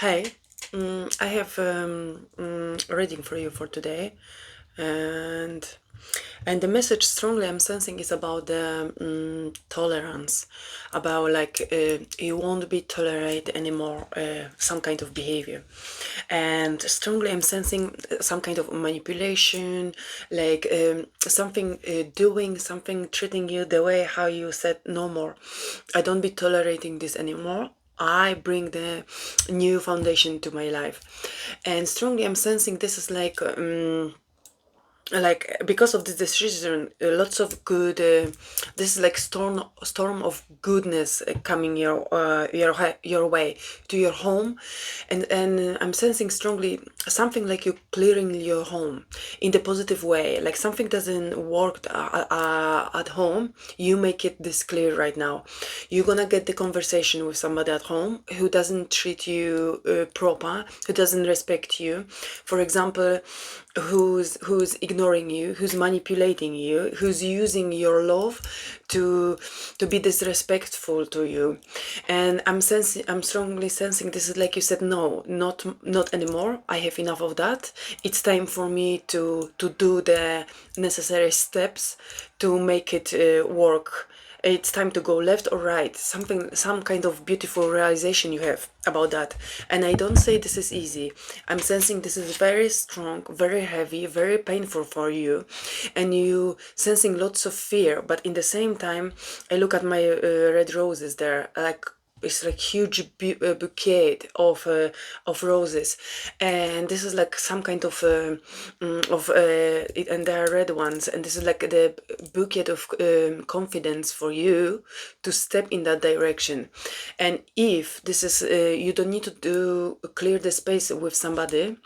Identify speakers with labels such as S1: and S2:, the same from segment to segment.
S1: Hi, I have a reading for you for today, and the message strongly I'm sensing is about the tolerance, about you won't be tolerate anymore some kind of behavior, and strongly I'm sensing some kind of manipulation, something doing something, treating you the way how you said no more. I don't be tolerating this anymore. I bring the new foundation to my life, and strongly I'm sensing this is like because of this decision, lots of good this is like storm of goodness coming your way to your home, and I'm sensing strongly something like you clearing your home in the positive way, like something doesn't work at home, you make it this clear right now. You're gonna get the conversation with somebody at home who doesn't treat you proper, who doesn't respect you, for example, who's ignoring you, who's manipulating you, who's using your love to be disrespectful to you. And I'm strongly sensing this is like you said, no, not anymore. I have enough of that. It's time for me to do the necessary steps to make it work. It's time to go left or right, something, some kind of beautiful realization you have about that. And I don't say this is easy. I'm sensing this is very strong, very heavy, very painful for you, and you sensing lots of fear. But in the same time, I look at my red roses there, like it's like huge bouquet of roses, and this is like some kind of and they are red ones, and this is like the bouquet of confidence for you to step in that direction. And if this is you don't need to do clear the space with somebody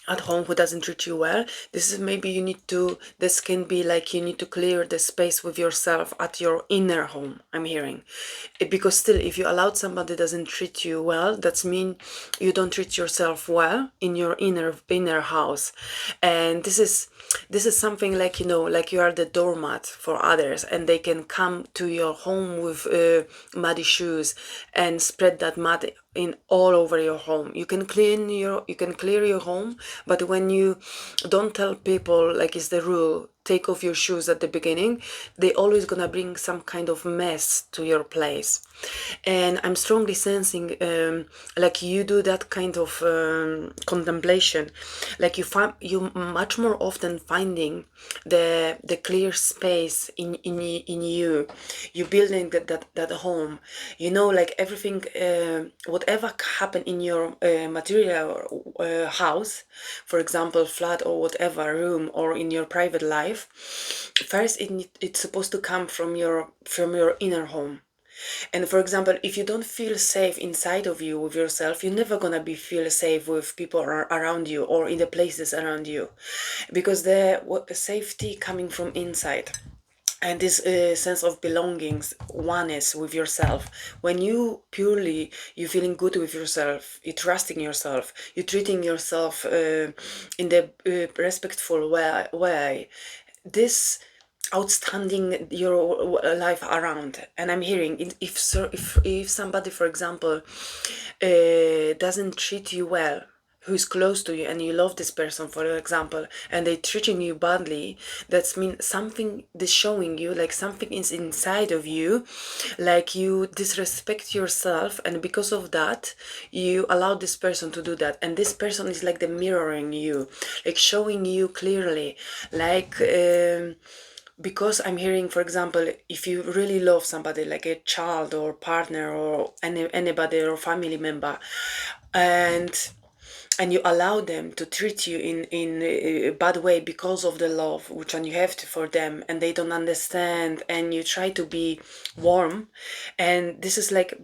S1: at home who doesn't treat you well. This is maybe you need to, this can be like you need to clear the space with yourself at your inner home, I'm hearing. Because still, if you allowed somebody doesn't treat you well, that's mean you don't treat yourself well in your inner house. And this is something like, you know, like you are the doormat for others, and they can come to your home with muddy shoes and spread that mud in all over your home. You can clear your home, but when you don't tell people, like it's the rule, take off your shoes at the beginning, they always gonna bring some kind of mess to your place. And I'm strongly sensing like you do that kind of contemplation, like you much more often finding the clear space in you building that home, you know, like everything, whatever happened in your material house, for example flat or whatever room, or in your private life, first it's supposed to come from your inner home. And for example, if you don't feel safe inside of you with yourself, you're never gonna be feel safe with people around you or in the places around you, because the safety coming from inside. And this sense of belongings, oneness with yourself, when you feeling good with yourself, you trusting yourself, you treating yourself in the respectful way, this outstanding your life around. And I'm hearing if somebody, for example, doesn't treat you well, who's close to you and you love this person, for example, and they treating you badly, that's mean something is showing you, like something is inside of you, like you disrespect yourself, and because of that you allow this person to do that. And this person is like the mirroring you, like showing you clearly, like because I'm hearing, for example, if you really love somebody, like a child or partner or anybody or family member, and you allow them to treat you in a bad way because of the love which one you have for them, and they don't understand, and you try to be warm, and this is like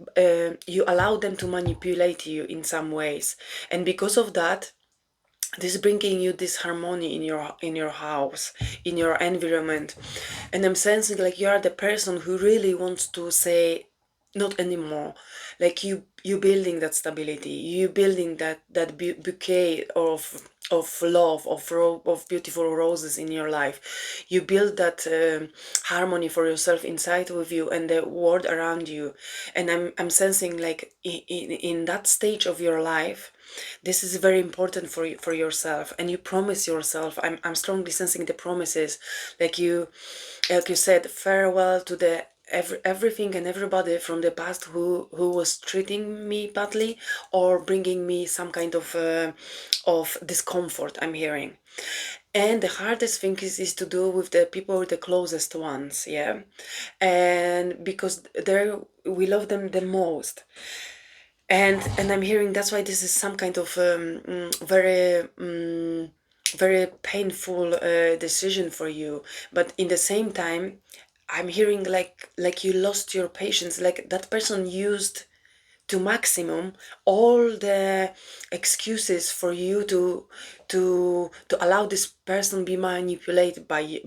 S1: you allow them to manipulate you in some ways, and because of that, this is bringing you this harmony in your house, in your environment. And I'm sensing like you are the person who really wants to say not anymore, like you building that stability, you building that bouquet of love, of beautiful roses in your life. You build that harmony for yourself inside with you and the world around you. And I'm sensing like in that stage of your life, this is very important for you, for yourself, and you promise yourself. I'm strongly sensing the promises, like you said, farewell to the everything and everybody from the past who was treating me badly or bringing me some kind of discomfort. I'm hearing. And the hardest thing is to do with the people, the closest ones, yeah. And because they're, we love them the most. And I'm hearing that's why this is some kind of very painful decision for you. But in the same time, I'm hearing like you lost your patience, like that person used to maximum all the excuses for you to allow this person be manipulated by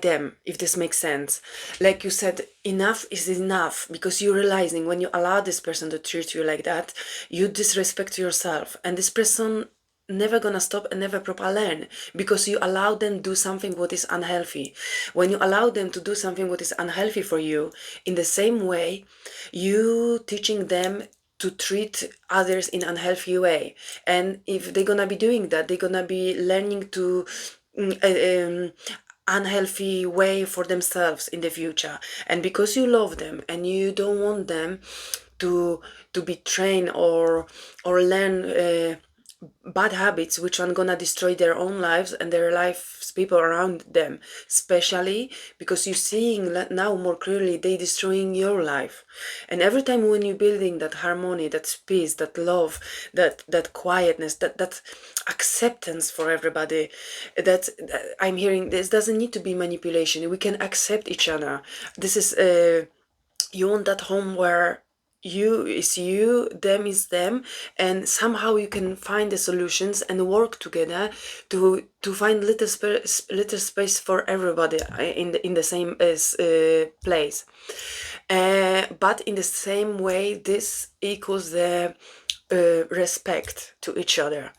S1: them, if this makes sense. Like you said, enough is enough, because you're realizing when you allow this person to treat you like that, you disrespect yourself, and this person never gonna stop and never proper learn, because you allow them do something what is unhealthy. When you allow them to do something what is unhealthy for you, in the same way you teaching them to treat others in unhealthy way. And if they're gonna be doing that, they're gonna be learning to unhealthy way for themselves in the future. And because you love them and you don't want them to be trained or learn bad habits which are gonna destroy their own lives and their lives people around them, especially because you're seeing now more clearly they destroying your life. And every time when you're building that harmony, that peace, that love, that quietness, that acceptance for everybody, that I'm hearing, this doesn't need to be manipulation. We can accept each other. This is you want that home where you is you, them is them, and somehow you can find the solutions and work together to find little space for everybody in the same place. But in the same way, this equals the respect to each other.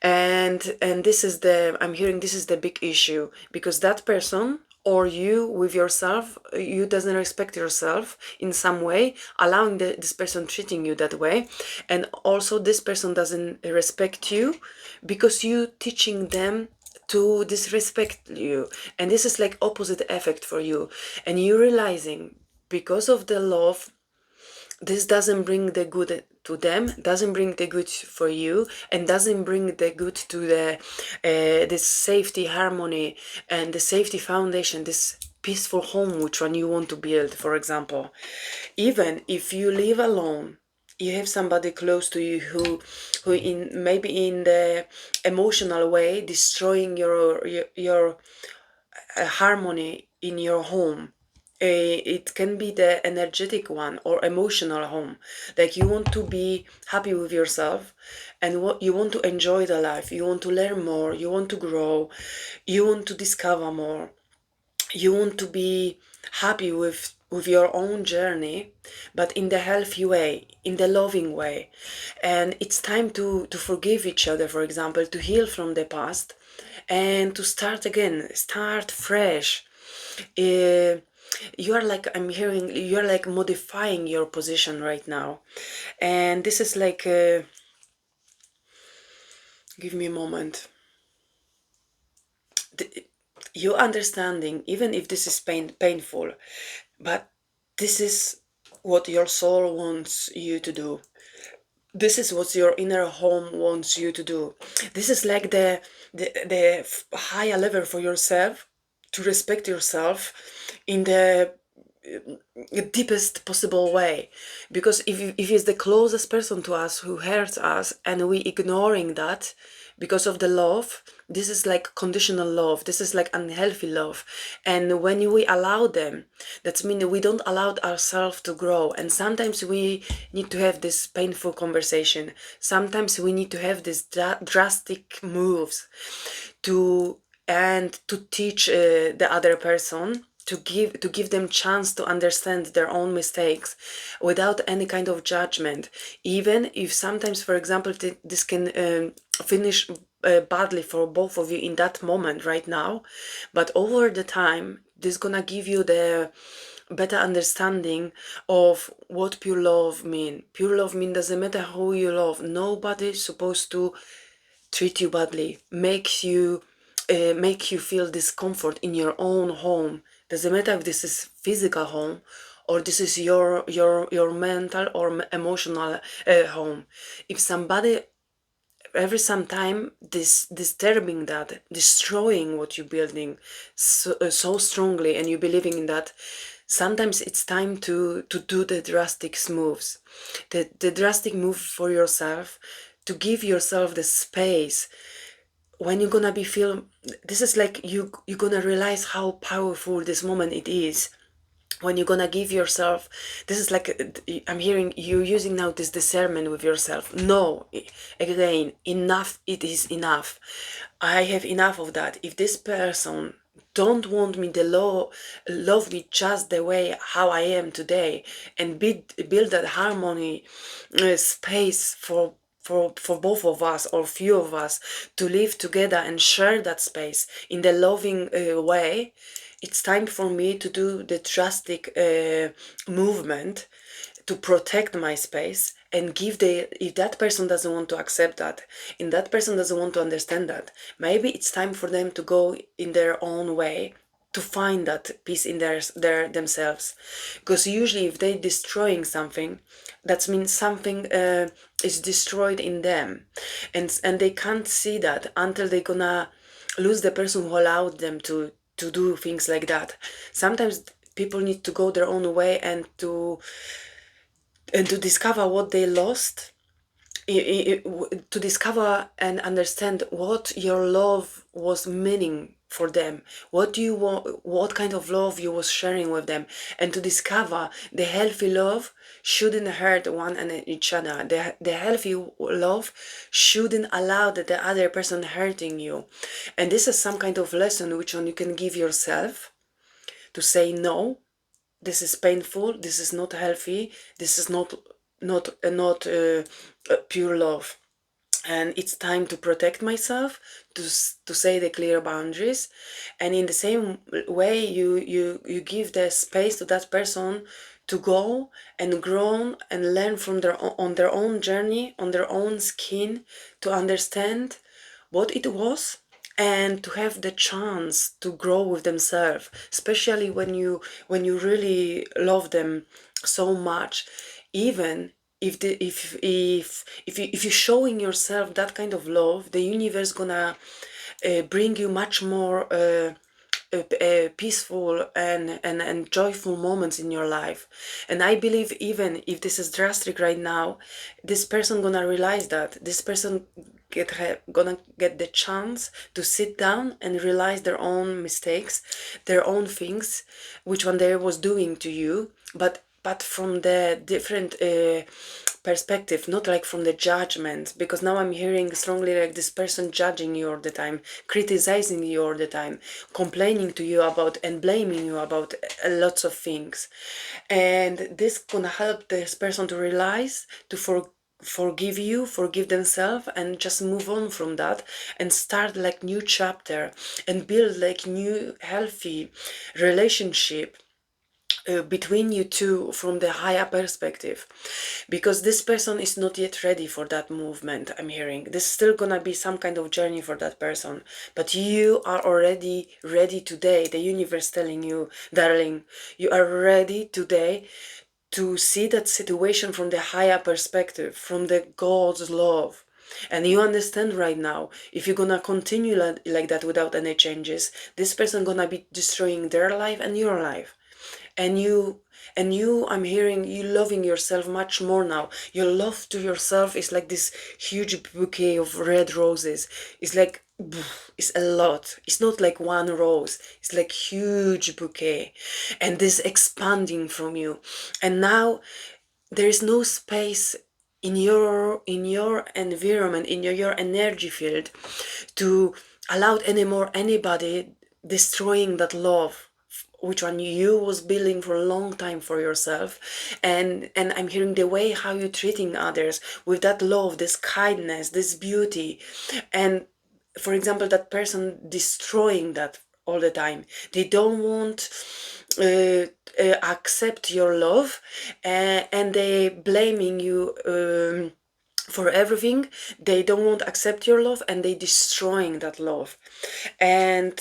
S1: And this is the, I'm hearing, this is the big issue, because that person or you with yourself, you doesn't respect yourself in some way, allowing this person treating you that way. And also this person doesn't respect you because you teaching them to disrespect you. And this is like opposite effect for you. And you realizing because of the love, this doesn't bring the good to them, doesn't bring the good for you, and doesn't bring the good to the safety, harmony, and the safety foundation, this peaceful home which one you want to build. For example, even if you live alone, you have somebody close to you who in maybe in the emotional way destroying your harmony in your home. It can be the energetic one or emotional home. Like you want to be happy with yourself, and what you want to enjoy the life, you want to learn more, you want to grow, you want to discover more, you want to be happy with your own journey, but in the healthy way, in the loving way. And it's time to forgive each other, for example, to heal from the past and to start again, start fresh. You are like, I'm hearing, you are like modifying your position right now. And this is like give me a moment. You understanding, even if this is painful, but this is what your soul wants you to do. This is what your inner home wants you to do. This is like the higher level for yourself, to respect yourself in the deepest possible way. Because if it's the closest person to us who hurts us and we ignoring that because of the love, this is like conditional love, this is like unhealthy love. And when we allow them, that means we don't allow ourselves to grow. And sometimes we need to have this painful conversation, sometimes we need to have these drastic moves to teach the other person to give them chance to understand their own mistakes without any kind of judgment, even if sometimes, for example, this can finish badly for both of you in that moment right now, but over the time this gonna give you the better understanding of what pure love mean. Pure love mean doesn't matter who you love, nobody's supposed to treat you badly, make you feel discomfort in your own home. Doesn't matter if this is physical home or this is your mental or emotional home. If somebody every sometime disturbing that, destroying what you're building so strongly, and you're believing in that, sometimes it's time to do the drastic moves, the drastic move for yourself, to give yourself the space. When you're gonna be feel, this is like you're gonna realize how powerful this moment it is, when you're gonna give yourself, this is like, I'm hearing you using now this discernment with yourself. No, again, enough, it is enough. I have enough of that. If this person don't want me to love me just the way how I am today, and build that harmony space for both of us or few of us to live together and share that space in the loving way, it's time for me to do the drastic movement to protect my space and give if that person doesn't want to accept that, and that person doesn't want to understand that, maybe it's time for them to go in their own way to find that peace in their themselves. Because usually if they're destroying something, that means something is destroyed in them, and they can't see that until they're gonna lose the person who allowed them to do things like that. Sometimes people need to go their own way and to discover what they lost, to discover and understand what your love was meaning for them, what do you want, what kind of love you was sharing with them, and to discover the healthy love shouldn't hurt one and each other. The healthy love shouldn't allow that the other person hurting you. And this is some kind of lesson which one you can give yourself, to say no, this is painful, this is not healthy, this is not pure love, and it's time to protect myself, to say the clear boundaries. And in the same way, you give the space to that person to go and grow and learn from on their own journey, on their own skin, to understand what it was, and to have the chance to grow with themselves, especially when you really love them so much. Even if you're showing yourself that kind of love, the universe gonna bring you much more peaceful and joyful moments in your life. And I believe, even if this is drastic right now, this person gonna realize that, this person gonna get the chance to sit down and realize their own mistakes, their own things, which one they was doing to you, but from the different perspective, not like from the judgment. Because now I'm hearing strongly like this person judging you all the time, criticizing you all the time, complaining to you about and blaming you about lots of things. And this gonna help this person to realize, to forgive you, forgive themselves, and just move on from that and start like new chapter and build like new healthy relationship between you two from the higher perspective. Because this person is not yet ready for that movement, I'm hearing. This is still gonna be some kind of journey for that person, but you are already ready today. The universe telling you, darling, you are ready today to see that situation from the higher perspective, from the God's love. And you understand right now, if you're gonna continue like that without any changes, this person gonna be destroying their life and your life. And you, I'm hearing you loving yourself much more now. Your love to yourself is like this huge bouquet of red roses. It's like, it's a lot. It's not like one rose, it's like huge bouquet, and this expanding from you. And now there is no space in your environment, in your energy field, to allow anymore anybody destroying that love which one you was building for a long time for yourself, and I'm hearing the way how you're treating others with that love, this kindness, this beauty. And for example, that person destroying that all the time, they don't want accept your love, and they blaming you for everything. They don't want to accept your love, and they destroying that love. And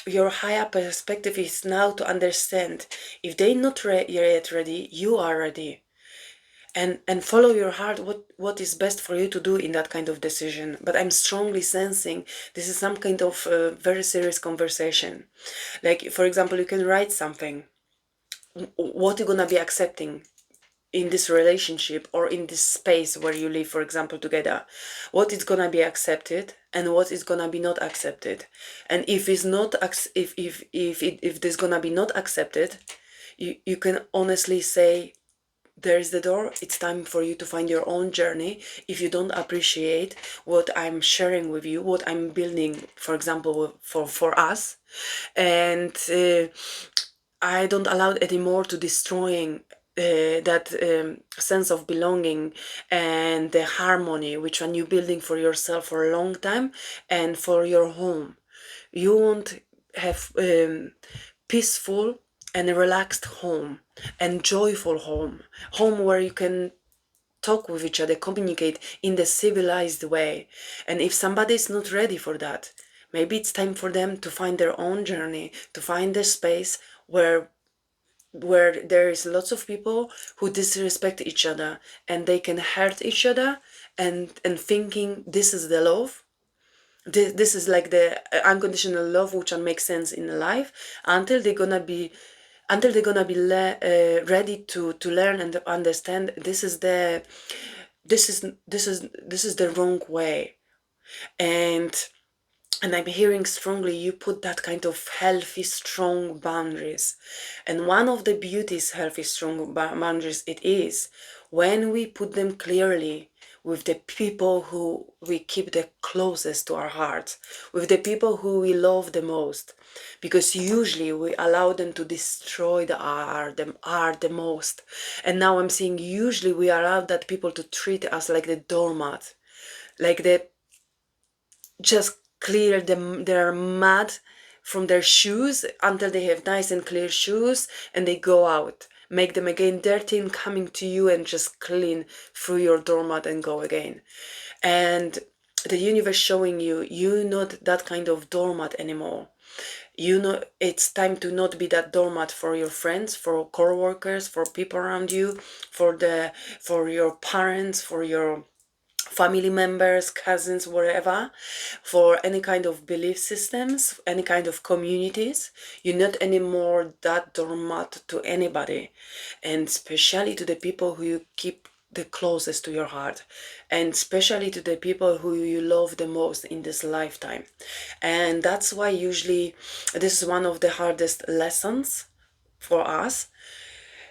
S1: your higher perspective is now to understand, if they not yet ready, you are ready. And follow your heart, what is best for you to do in that kind of decision. But I'm strongly sensing this is some kind of very serious conversation. Like, for example, you can write something, what you're gonna be accepting in this relationship or in this space where you live, for example, together, what is gonna be accepted and what is gonna be not accepted. And if it's not if this gonna be not accepted, you can honestly say, there's the door, it's time for you to find your own journey. If you don't appreciate what I'm sharing with you, what I'm building, for example, for us, and I don't allow it anymore to destroying that sense of belonging and the harmony which one you're building for yourself for a long time and for your home. You want have peaceful and relaxed home and joyful home where you can talk with each other, communicate in the civilized way. And if somebody is not ready for that, maybe it's time for them to find their own journey, to find a space where there is lots of people who disrespect each other and they can hurt each other, and thinking this is the love. This is like the unconditional love which can make sense in life, until they're gonna be ready to learn and understand this is the wrong way. And I'm hearing strongly you put that kind of healthy, strong boundaries. And one of the beauties healthy, strong boundaries it is when we put them clearly with the people who we keep the closest to our hearts, with the people who we love the most. Because usually we allow them to destroy the art the most. And now I'm seeing usually we allow that people to treat us like the doormat, like the just clear their mud from their shoes until they have nice and clear shoes, and they go out, make them again dirty and coming to you and just clean through your doormat and go again. And the universe showing you, you're not that kind of doormat anymore. You know, it's time to not be that doormat for your friends, for co-workers, for people around you, for your parents, for your family members, cousins, wherever, for any kind of belief systems, any kind of communities. You're not anymore that doormat to anybody, and especially to the people who you keep the closest to your heart, and especially to the people who you love the most in this lifetime. And that's why usually this is one of the hardest lessons for us,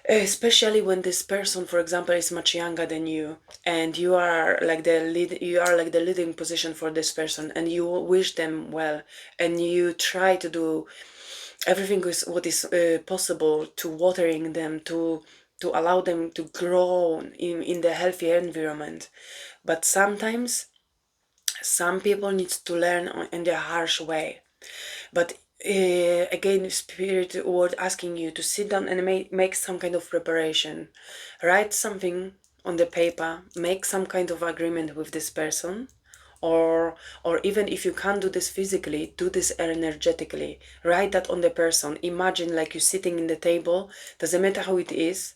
S1: especially when this person, for example, is much younger than you, and you are like the leading position for this person, and you wish them well, and you try to do everything with what is possible to watering them, to allow them to grow in the healthy environment. But sometimes some people need to learn in the harsh way. But again, spirit word asking you to sit down and make some kind of preparation, write something on the paper, make some kind of agreement with this person, or even if you can't do this physically, do this energetically. Write that on the person. Imagine like you sitting in the table, doesn't matter how it is.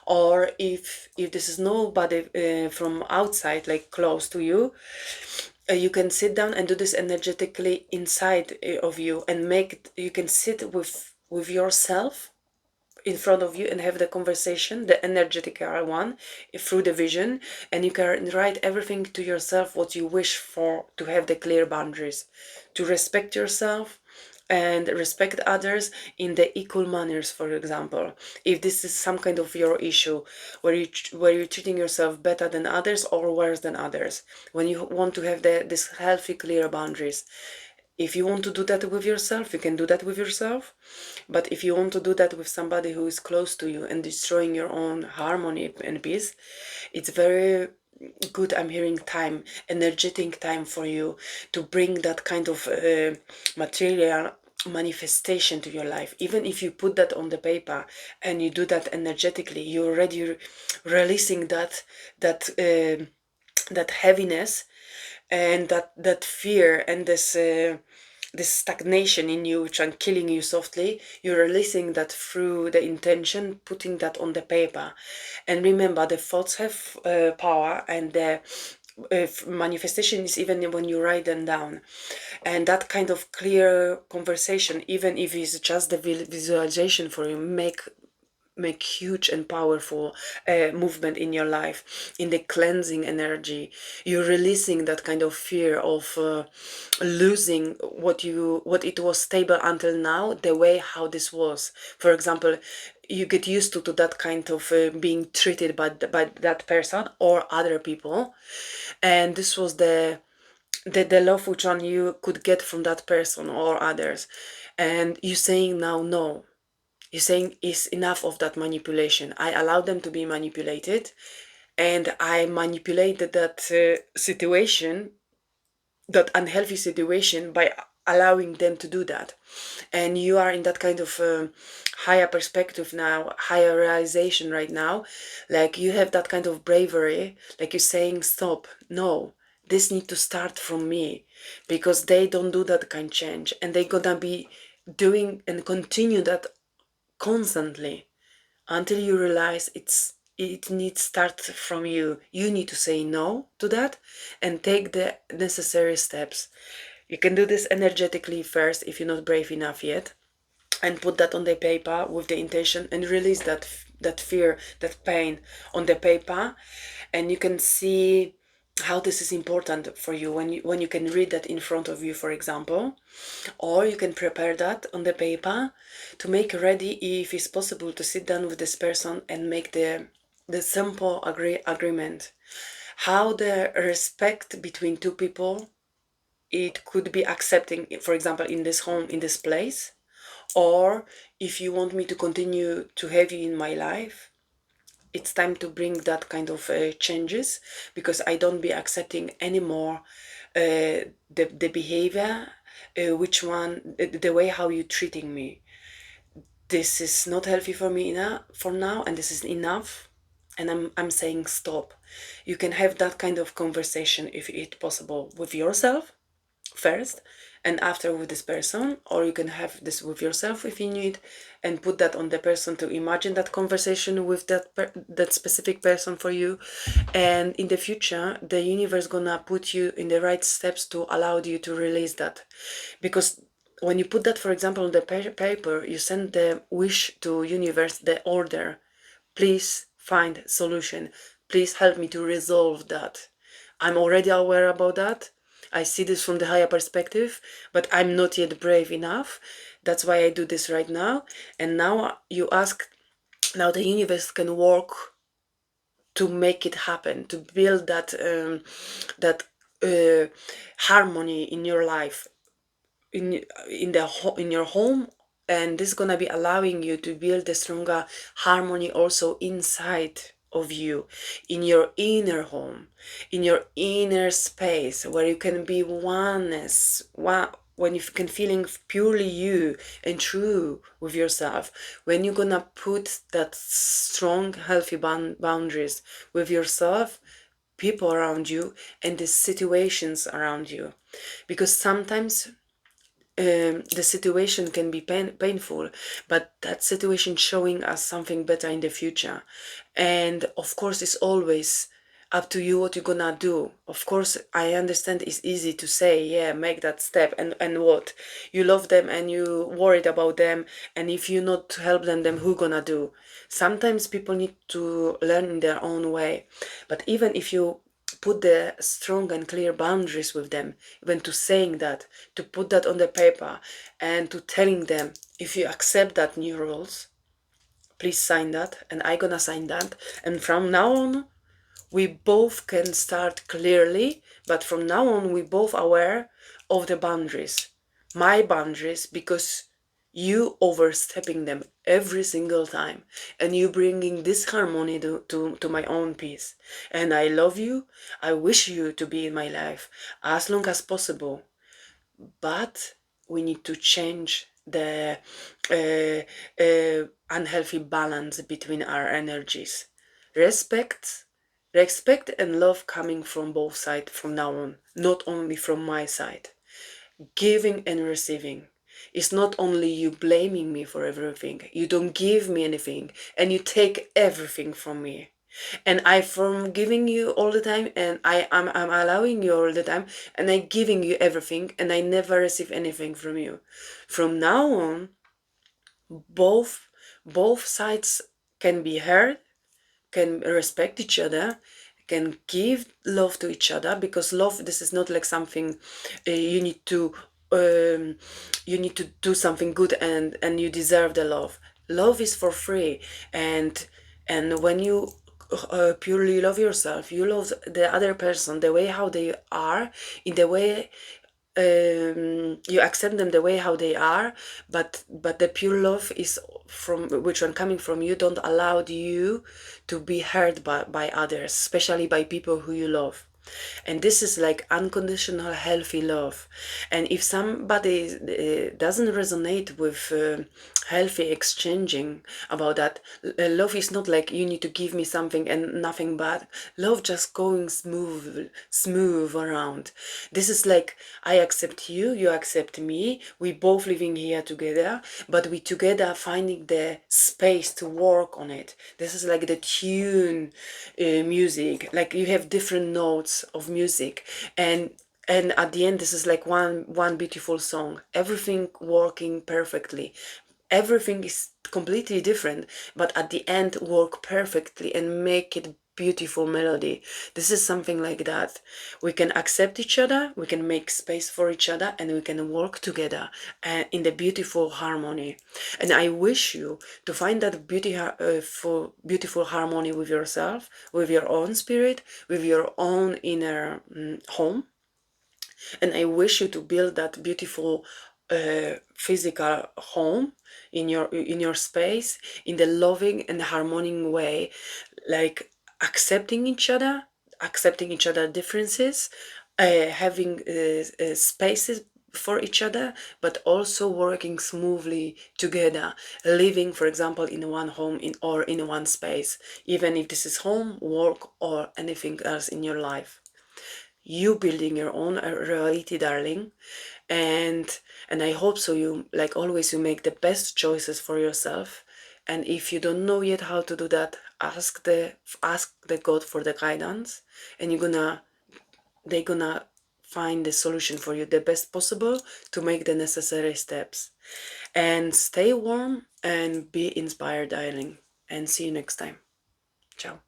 S1: Or if this is nobody from outside, like close to you, you can sit down and do this energetically inside of you, and you can sit with yourself in front of you and have the conversation, the energetic one, through the vision. And you can write everything to yourself what you wish for, to have the clear boundaries, to respect yourself and respect others in the equal manners. For example, if this is some kind of your issue where you're treating yourself better than others or worse than others, when you want to have this healthy clear boundaries, If you want to do that with yourself, you can do that with yourself. But if you want to do that with somebody who is close to you and destroying your own harmony and peace, it's very good, I'm hearing time, energetic time for you to bring that kind of material manifestation to your life. Even if you put that on the paper and you do that energetically, you're already releasing that heaviness and that fear and this stagnation in you, which are killing you softly. You're releasing that through the intention, putting that on the paper. And remember, the thoughts have power, and the manifestation is even when you write them down. And that kind of clear conversation, even if it's just the visualization for you, make huge and powerful movement in your life, in the cleansing energy. You're releasing that kind of fear of losing what it was stable until now, the way how this was. For example, you get used to that kind of being treated by that person or other people, and this was the love which one you could get from that person or others, and you saying now no. You're saying it's enough of that manipulation. I allow them to be manipulated, and I manipulated that situation, that unhealthy situation, by allowing them to do that. And you are in that kind of higher perspective now, higher realization right now. Like you have that kind of bravery, like you're saying, stop, no, this need to start from me, because they don't do that kind of change, and they're gonna be doing and continue that constantly until you realize it needs start from you. You need to say no to that and take the necessary steps. You can do this energetically first if you're not brave enough yet, and put that on the paper with the intention and release that fear, that pain on the paper. And you can see how this is important for you when you can read that in front of you, for example. Or you can prepare that on the paper to make ready, if it's possible, to sit down with this person and make the simple agreement. How the respect between two people, it could be accepting, for example, in this home, in this place, or if you want me to continue to have you in my life, it's time to bring that kind of changes, because I don't be accepting anymore the behavior, the way how you treating me. This is not healthy for me for now, and this is enough. And I'm saying stop. You can have that kind of conversation, if it's possible, with yourself first, and after with this person, or you can have this with yourself if you need, and put that on the person to imagine that conversation with that specific person for you. And in the future, the universe gonna put you in the right steps to allow you to release that. Because when you put that, for example, on the paper, you send the wish to universe, the order, please find solution, please help me to resolve that. I'm already aware about that. I see this from the higher perspective, but I'm not yet brave enough. That's why I do this right now. And now you ask, now the universe can work to make it happen, to build that harmony in your life, in your home. And this is gonna be allowing you to build a stronger harmony also inside of you, in your inner home, in your inner space, where you can be oneness, when you can feeling purely you and true with yourself. When you're gonna put that strong, healthy boundaries with yourself, people around you, and the situations around you. Because sometimes the situation can be painful, but that situation showing us something better in the future. And of course, it's always up to you what you're gonna do. Of course, I understand it's easy to say, yeah, make that step, and what? You love them and you worried about them, and if you not help them, then who gonna do? Sometimes people need to learn in their own way. But even if you put the strong and clear boundaries with them, even to saying that, to put that on the paper, and to telling them, if you accept that new rules, please sign that, and I gonna sign that, and from now on we both can start clearly, but from now on we both aware of the boundaries. my boundaries because you overstepping them every single time, and you bringing disharmony to my own peace. And I love you. I wish you to be in my life as long as possible, but we need to change the unhealthy balance between our energies. Respect, respect and love coming from both sides from now on, not only from my side. Giving and receiving. It's not only you blaming me for everything. You don't give me anything and you take everything from me. And I from giving you all the time, and I'm allowing you all the time, and I giving you everything, and I never receive anything from you. From now on, both both sides can be heard, can respect each other, can give love to each other, because love, this is not like something you need to you need to do something good and you deserve the love. Love is for free, and when you purely love yourself, you love the other person the way how they are, in the way you accept them the way how they are, but the pure love is from which one coming from you, don't allow you to be hurt by others, especially by people who you love. And this is like unconditional healthy love. And if somebody doesn't resonate with healthy exchanging about that, love is not like you need to give me something and nothing bad. Love just going smooth around. This is like I accept you, you accept me, we both living here together, but we together finding the space to work on it. This is like the tune music, like you have different notes of music, and at the end this is like one beautiful song, everything working perfectly. Everything is completely different, but at the end work perfectly and make it beautiful melody. This is something like that. We can accept each other, we can make space for each other, and we can work together in the beautiful harmony. And I wish you to find that beautiful harmony with yourself, with your own spirit, with your own inner home. And I wish you to build that beautiful physical home in your space, in the loving and harmonic way, like accepting each other differences, having spaces for each other, but also working smoothly together, living, for example, in one home or in one space, even if this is home, work, or anything else in your life. You building your own reality, darling, and I hope so. You, like always, you make the best choices for yourself. And if you don't know yet how to do that, ask the God for the guidance, and they're gonna find the solution for you the best possible to make the necessary steps. And stay warm and be inspired, darling, and see you next time. Ciao.